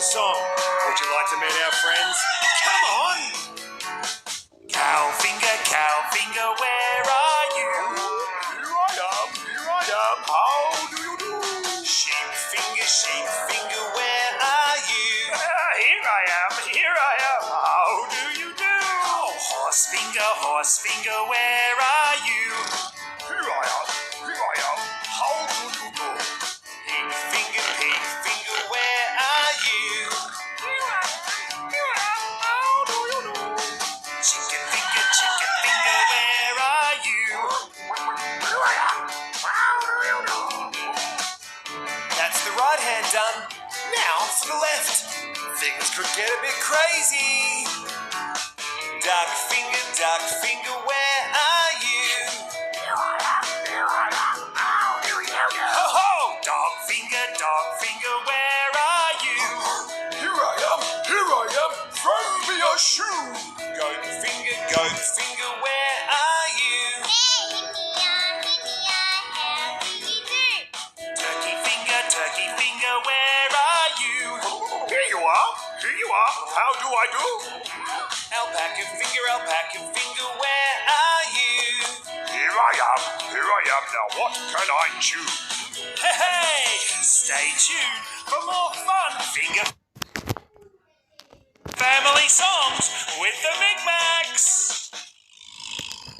song. Would you like to meet our friends? Come on! Cow finger, where are you? Here I am, how do you do? Sheep finger, where are you? Here I am, how do you do? Oh, horse finger, where are you? Here I am, how do you do? Pig finger, where are you? Here I am, how do you do? Chicken finger, where are you? Here I am, how do you do? That's the right hand done. Now for the left. Things could get a bit crazy. Duck finger, where are you? Here I am, how do you do? Ho ho! Dog finger, where are you? Here I am, throw me a shoe. Goat finger, where are you? Turkey finger, where are you? Here you are, how do I do? Alpaca finger, where are you? Here I am, now what can I choose? Hey, stay tuned for more fun finger family songs with the Big Macs.